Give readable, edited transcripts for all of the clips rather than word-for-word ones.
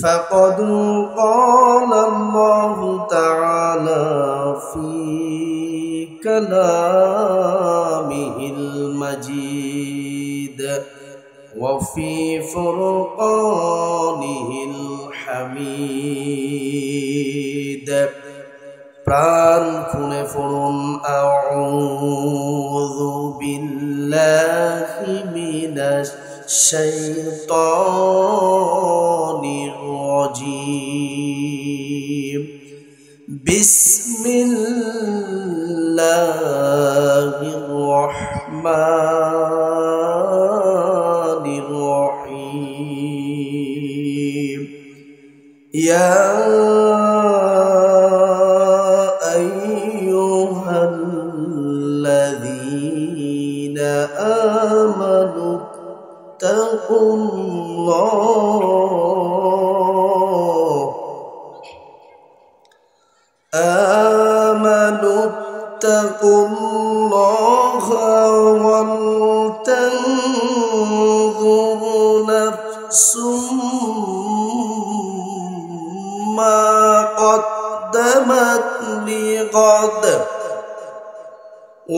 فقد قال الله تعالى في كلامه المجيد وفي فرقانه الحميد প্রাণ খুলে পড়ুন আউযু বিল্লাহি মিনাশ শাইতানির রাজীম বিসমিল্লাহির রহমানির রহিম ইয়া الذين آمنوا اتقوا الله ولتنظر نفس ما قدمت لغد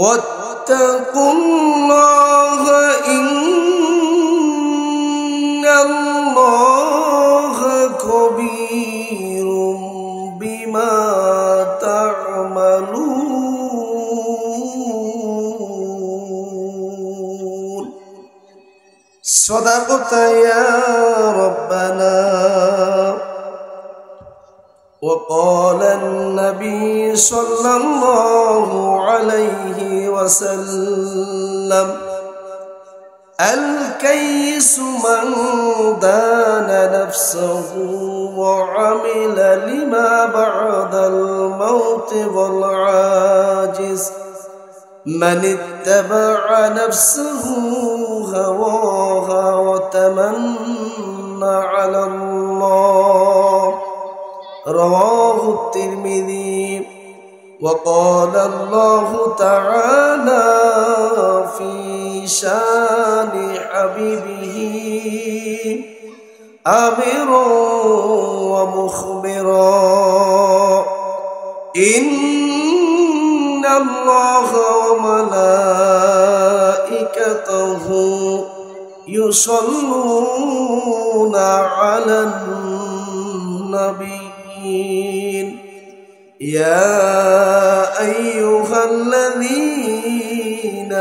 واتقوا الله إن الله خبير بما تعملون صدقت يا ربنا وقال النبي صلى الله عليه وسلم الكيس من دان نفسه وعمل لما بعد الموت والعاجز من اتبع نفسه هواها وتمنى على الله رواه الترمذي وقال الله تعالى في شان حبيبه آمرا ومخبرا إن الله وملائكته يصلون على النبي يا أيها الذين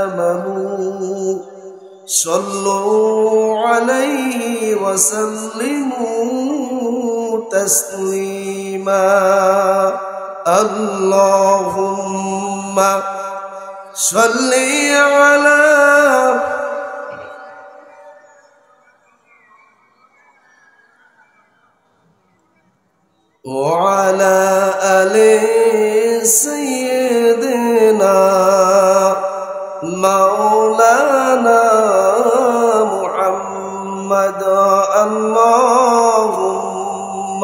آمنوا صلوا عليه وسلموا تسليما اللهم صل على وعلى آل سيدنا مولانا محمد اللهم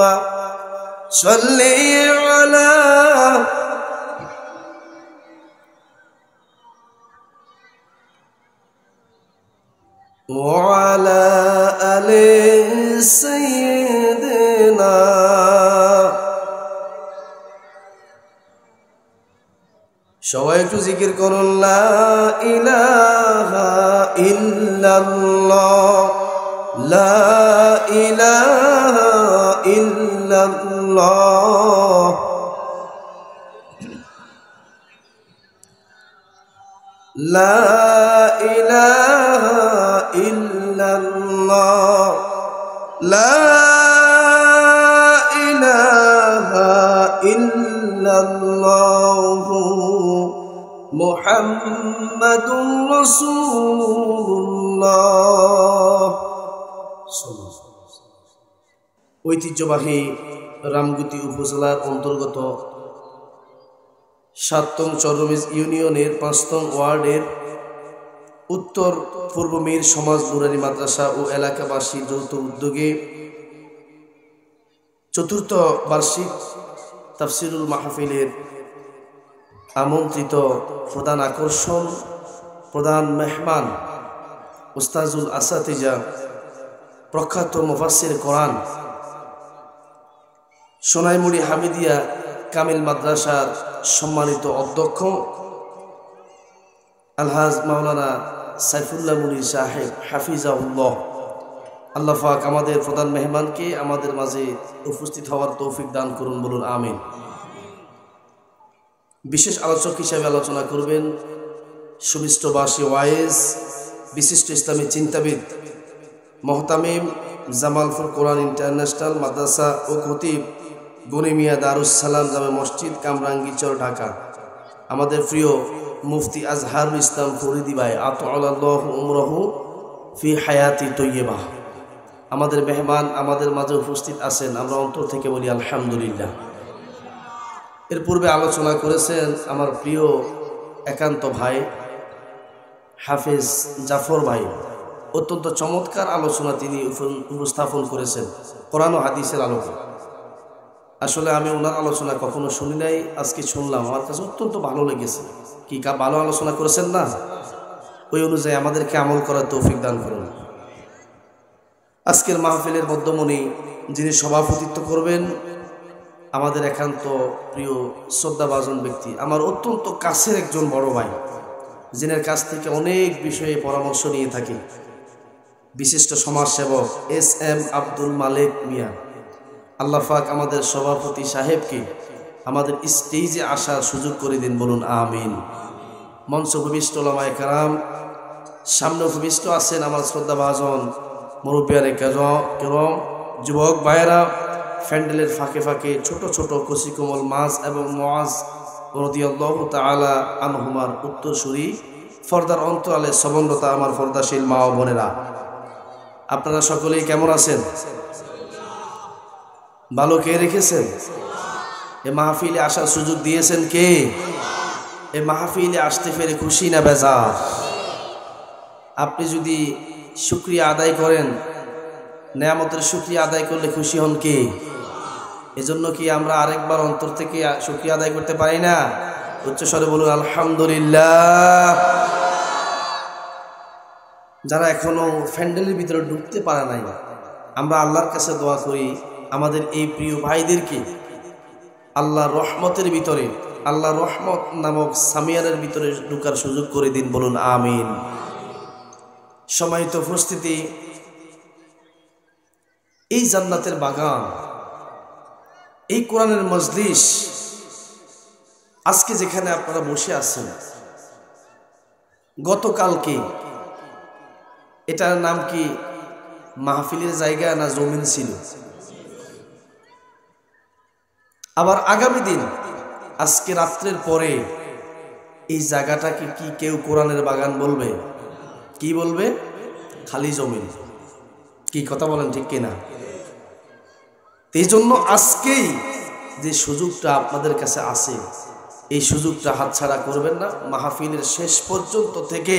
صل على وعلى آل سيدنا সবাই একটু জিকির করুন লা ইলাহা ইল্লাল্লাহ লা ইলাহা ইল্লাল্লাহ লা ইলাহা ইল্লাল্লাহ লা ইলাহা ইল্লাল্লাহ মুহাম্মাদুর রাসূলুল্লাহ। ঐতিহ্যবাহী রামগতি উপজেলার অন্তর্গত ৭তম চররমিজ ইউনিয়নের ৫তম ওয়ার্ডের উত্তর পূর্ব মীর সমাজ নুরানী মাদ্রাসা ও এলাকাবাসীর যৌথ উদ্যোগে চতুর্থ বার্ষিক তাফসিরুল মাহফিলের আমন্ত্রিত প্রধান আকর্ষণ, প্রধান মেহমান উস্তাজুল আসাতিজা, প্রখ্যাত মুফাসসির কোরআন সোনাইমুড়ি হামিদিয়া কামিল মাদ্রাসার সম্মানিত অধ্যক্ষ আলহাজ মাওলানা সাইফুল্লাহ মুনি সাহেব হাফিজাউল্লাহ, আল্লাহ পাক আমাদের প্রধান মেহমানকে আমাদের মাঝে উপস্থিত হওয়ার তৌফিক দান করুন, বলুন আমিন। বিশেষ আলোচক হিসেবে আলোচনা করবেন সুমিষ্টবাসী ওয়াইজ বিশিষ্ট ইসলামী চিন্তাবিদ মোহতামিম জামালপুর কোরআন ইন্টারন্যাশনাল মাদ্রাসা ও খতিব গনিমিয়া দারুস সালাম জামে মসজিদ কামরাঙ্গীরচর ঢাকা, আমাদের প্রিয় মুফতি আজহারুল ইসলাম ফরিদি ভাই আতআল্লাহু উমরাহু ফি হায়াতি তৈয়বা, আমাদের মেহমান আমাদের মাঝে উপস্থিত আছেন। আমরা অন্তর থেকে বলি আলহামদুলিল্লাহ। এর পূর্বে আলোচনা করেছেন আমার প্রিয় একান্ত ভাই হাফেজ জাফর ভাই, অত্যন্ত চমৎকার আলোচনা তিনি উপস্থাপন করেছেন কোরআন ও হাদিসের আলোকে। আসলে আমি ওনার আলোচনা কখনো শুনি নাই, আজকে শুনলাম, আমার কাছে অত্যন্ত ভালো লেগেছে। কি ভালো আলোচনা করেছেন না? ওই অনুযায়ী আমাদেরকে আমল করার তৌফিক দান করুন। আজকের মাহফিলের মধ্যমণি যিনি সভাপতিত্ব করবেন আমাদের একান্ত প্রিয় শ্রদ্ধাভাজন ব্যক্তি, আমার অত্যন্ত কাছের একজন বড় ভাই, যিনার কাছ থেকে অনেক বিষয়ে পরামর্শ নিয়ে থাকি, বিশিষ্ট সমাজসেবক SM আব্দুল মালিক মিয়া। আল্লাহ পাক আমাদের সভাপতি সাহেবকে আমাদের স্টেজে আসার সুযোগ করে দিন, বলুন আমিন। মঞ্চ ভূমিষ্ঠ ওলামায়ে কেরাম, সামনে ভূমিষ্ঠ আছেন আমার শ্রদ্ধাভাজন মুরব্বিয়ানে কেরাম, যুবক ভাইয়েরা, ফ্যান্ডেলের ফাঁকে ফাঁকে ছোট ছোট কচিকোমল মাছ এবং মুআজ রাদিয়াল্লাহু তাআলা আনহুমার উত্তরসূরি, ফর্দার অন্তরালে সবন্দতা আমার ফর্দাশীল মা ও বোনেরা, আপনারা সকলেই কেমন আছেন? ভালো কে রেখেছেন? এ মাহফিলে আসার সুযোগ দিয়েছেন কে? এ মাহফিলে আসতে পেরে খুশি না বেজার? আপনি যদি শুকরিয়া আদায় করেন, নেয়ামতের শুকরিয়া আদায় করলে খুশি হন কে? এজন্য কি আমরা আরেকবার অন্তর থেকে শুকরিয়া আদায় করতে পারি না? উচ্চস্বরে বলুন আলহামদুলিল্লাহ। যারা এখনো ফ্যান্ডেলের ভিতরে ঢুকতে পারে নাই, আমরা আল্লাহর কাছে দোয়া করি আমাদের এই প্রিয় ভাইদেরকে আল্লাহর রহমতের ভিতরে, আল্লাহর রহমত নামক সামিয়ানের ভিতরে ঢুকার সুযোগ করে দিন, বলুন আমিন। সম্মানিত উপস্থিতি, এই জান্নাতের বাগান, এই কোরআনের মজলিস, আজকে যেখানে আপনারা বসে আছেন, গতকালকে এটার নাম কি মাহফিলের জায়গা না জমিন ছিল? আবার আগামী দিন আজকে রাত্রের পরে এই জায়গাটাকে কি কেউ কোরআনের বাগান বলবে? কি বলবে? খালি জমিন। কি কথা বলেন, ঠিক কিনা? এই জন্য আজকেই যে সুযোগটা আপনাদের কাছে আছে, এই সুযোগটা হাতছাড়া করবেন না। মাহফিলের শেষ পর্যন্ত থেকে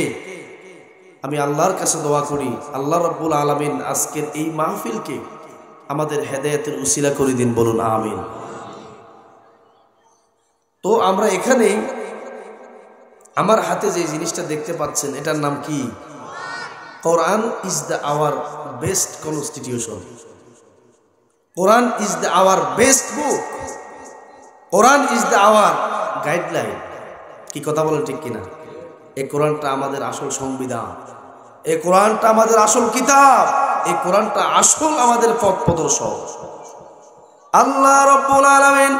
আমি আল্লাহর কাছে দোয়া করি, আল্লাহ রাব্বুল আলামিন আজকের এই মাহফিলকে আমাদের হেদায়েতের উসিলা করে দিন, বলুন আমিন। তো আমরা এখানে আমার হাতে যে জিনিসটা দেখতে পাচ্ছেন, এটার নাম কি? Quran is the our best constitution. Quran is the our best book. Quran is the our guideline. কি কথা বলেন, ঠিক কিনা? এই কোরআনটা আমাদের আসল সংবিধান, এই কোরআনটা আমাদের আসল কিতাব, এই কোরআনটা আসল আমাদের পথ প্রদর্শক। আল্লাহ রাব্বুল আলামিন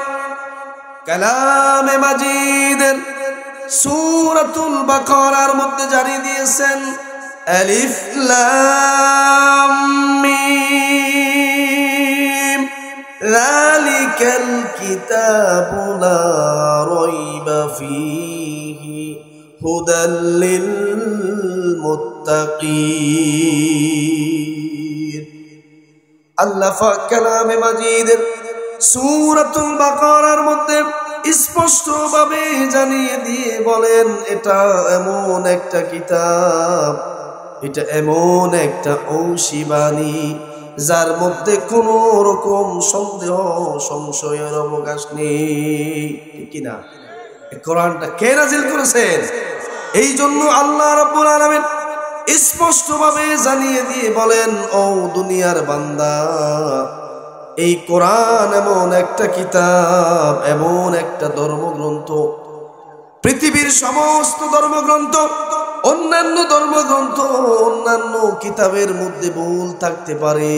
কালামে মাজিদের সূরাতুল বাকারার মধ্যে জারি দিয়েছেন আলিফ লাম মিম যালিকাল কিতাবু লা রাইবা ফীহি হুদাল লিল মুত্তাকিন। আল্লাহ পাক কালামে মাজিদের সূরাতুল বাকারার মধ্যে স্পষ্টভাবে জানিয়ে দিয়ে বলেন, এটা এমন একটা কিতাব, এটা এমন একটা ঔষিবাণী যার মধ্যে কোনো রকম সন্দেহ সংশয়ের অবকাশ নেই। ঠিক কিনা? কোরআনটা কে নাজিল করেছেন? এই জন্য আল্লাহ রাব্বুল আলামিন স্পষ্টভাবে জানিয়ে দিয়ে বলেন, ও দুনিয়ার বান্দা, এই কোরআন এমন একটা কিতাব, এমন একটা ধর্মগ্রন্থ, পৃথিবীর সমস্ত ধর্মগ্রন্থ, অন্যান্য ধর্মগ্রন্থ, অন্যান্য কিতাবের মধ্যে ভুল থাকতে পারে,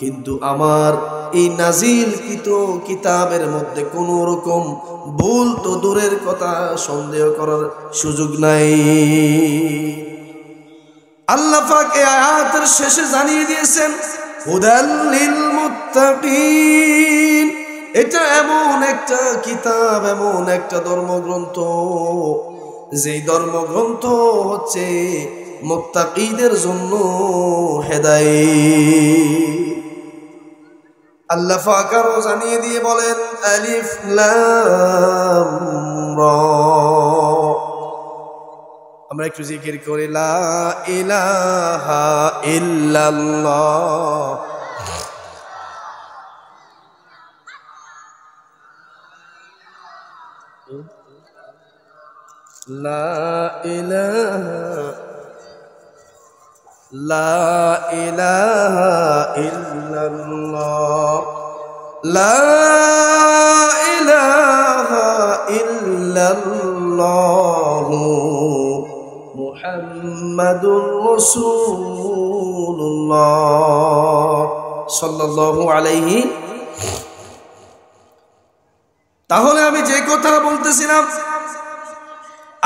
কিন্তু আমার এই নাজিলকৃত কিতাবের মধ্যে কোনো রকম ভুল তো দূরের কথা, সন্দেহ করার সুযোগ নাই। আল্লাহ পাক এই আয়াতের শেষে জানিয়ে দিয়েছেন হুদাল লিল মুত্তাকিন। এটা এমন একটা কিতাব, এমন একটা ধর্মগ্রন্থ, যেই ধর্মগ্রন্থ হচ্ছে মুত্তাকিদের জন্য হেদায়েত। আল্লাহ পাক আরো জানিয়ে দিয়ে বলেন আলিফ লাম রা। আমরা একটু জিকির করি লা ইলাহা ইল্লাল্লাহ। লা ইলাহা ইল্লাল্লাহ, লা ইলাহা ইল্লাল্লাহ মুহাম্মাদুর রাসূলুল্লাহ সাল্লাল্লাহু আলাইহি। তাহলে আমি যে কথা বলতেছিলাম,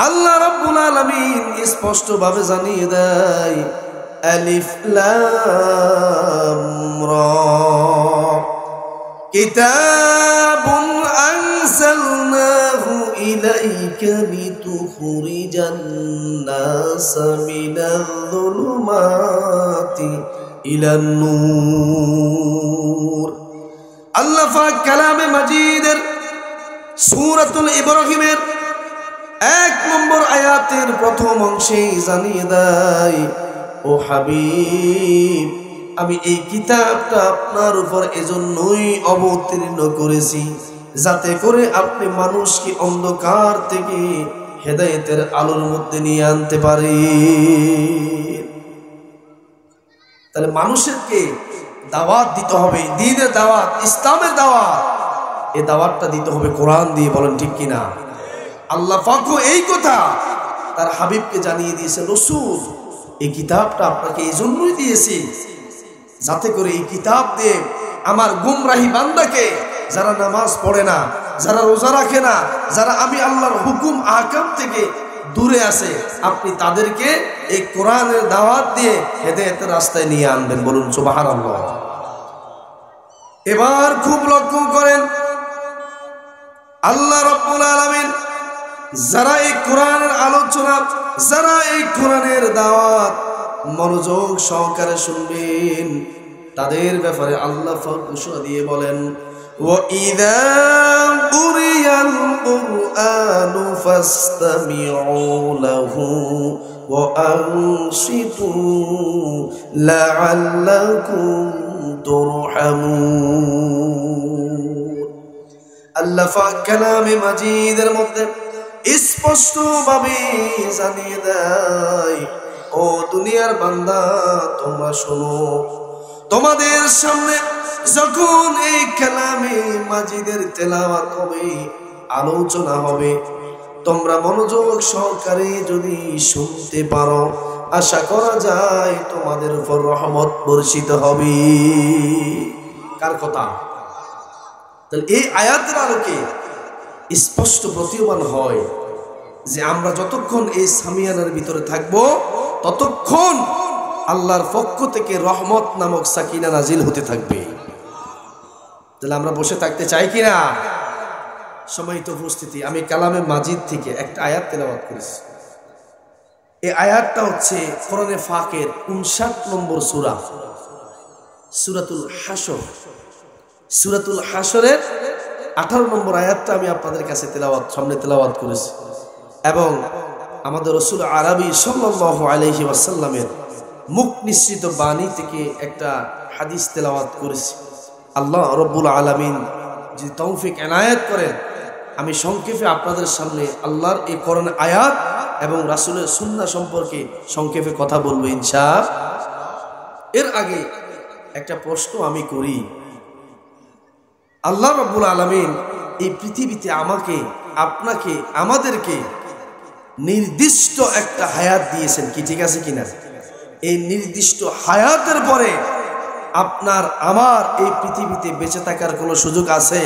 আল্লাহ রাব্বুল আলামিন স্পষ্ট ভাবে জানিয়ে দেয় আলিফ লাম রা কিতাবুন আনজালনাহু ইলাইকা লিতুখরিজান নাস মিনায-যুলুমাতি ইলান নূর। আল্লাহ পাক কালামে মাজিদের সূরাতুল ইব্রাহিমের 1 নম্বর আয়াতের প্রথম অংশে জানিয়ে দেয় ও হাবিব, আমি এই কিতাবটা আপনার উপর এজন্যই অবতীর্ণ করেছি যাতে করে আপনি মানুষকে অন্ধকার থেকে হেদায়েতের আলোর মধ্যে নিয়ে আনতে পারেন। তাহলে মানুষকে দাওয়াত দিতে হবে, দ্বীনের দাওয়াত, ইসলামের দাওয়াত। এই দাওয়াতটা দিতে হবে কোরআন দিয়ে, বলেন ঠিক কিনা? আল্লাহ পাকও এই কথা তার হাবিবকে জানিয়ে দিয়েছে, রাসূল এই কিতাবটা আপনাকে এই জন্যই দিয়েছি যাতে করে এই কিতাব দিয়ে আমার গুমরাহি বান্দাকে, যারা নামাজ পড়ে না, যারা রোজা রাখে না, যারা আমি আল্লাহর হুকুম আহকাম থেকে দূরে আছে, আপনি তাদেরকে এই কোরআনের দাওয়াত দিয়ে হেদায়েতের রাস্তায় নিয়ে আনবেন। বলুন সুবহানাল্লাহ। এবার খুব লক্ষ্য করেন, আল্লাহ রাব্বুল আলামিন যারা এই কোরআনের আলোচনা, যারা এই কোরআনের দাওয়াত মনোযোগ সহকারে শুনবেন, তাদের ব্যাপারে আল্লাহ পাক ঘোষণা দিয়ে বলেন ওয়া ইযা কুরিয়াল কুরআনু ফাসতামিউ লাহু ওয়া আনসিতু লাআল্লাকুম তুরহামুন। আল্লাহ পাক কালামে মাজিদের মধ্যে স্পষ্ট ভাবে জানিয়ে দেয়, ও দুনিয়ার বান্দা তোমরা শোনো, তোমাদের সামনে যখন এই কালামে মাজিদের তেলাওয়াত হবে, আলোচনা হবে, তোমরা মনোযোগ সহকারে যদি শুনতে পারো, আশা করা যায় তোমাদের উপর রহমত বর্ষিত হবে। কার কথা? তাহলে এই আয়াতের আলোকে স্পষ্ট প্রতীয়মান হয় যে আমরা যতক্ষণ এই সামিয়ানার ভিতরে থাকব, ততক্ষণ আল্লাহর পক্ষ থেকে রহমত নামক সাকিনা নাজিল হতে থাকবে। তাহলে আমরা বসে থাকতে চাই কিনা? সম্মানিত উপস্থিতি, আমি কালামে মাজিদ থেকে একটা আয়াত তেলাওয়াত করেছি। এই আয়াতটা হচ্ছে কোরআনে ফাকের 59 নম্বর সূরা, সূরাতুল হাসর। সূরাতুল হাসরের 18 নম্বর আয়াতটা আমি আপনাদের কাছে সামনে তেলাওয়াত করেছি, এবং আমাদের রাসূল আরবি সাল্লাল্লাহু আলাইহি ওয়াসাল্লামের মুখ নিঃসৃত বাণী থেকে একটা হাদিস তেলাওয়াত করেছি। আল্লাহ রাব্বুল আলামিন যদি তৌফিক এনায়েত করেন, আমি সংক্ষেপে আপনাদের সামনে আল্লাহর এই কোরআন আয়াত এবং রাসূলের সুন্নাহ সম্পর্কে সংক্ষেপে কথা বলবো ইনশাআল্লাহ। এর আগে একটা প্রশ্ন আমি করি, আল্লাহ রাব্বুল আলামিন এই পৃথিবীতে আমাকে, আপনাকে, আমাদেরকে নির্দিষ্ট একটা হায়াত দিয়েছেন, কি ঠিক আছে কিনা? এই নির্দিষ্ট হায়াতের পরে আপনার আমার এই পৃথিবীতে বেঁচে থাকার কোনো সুযোগ আছে?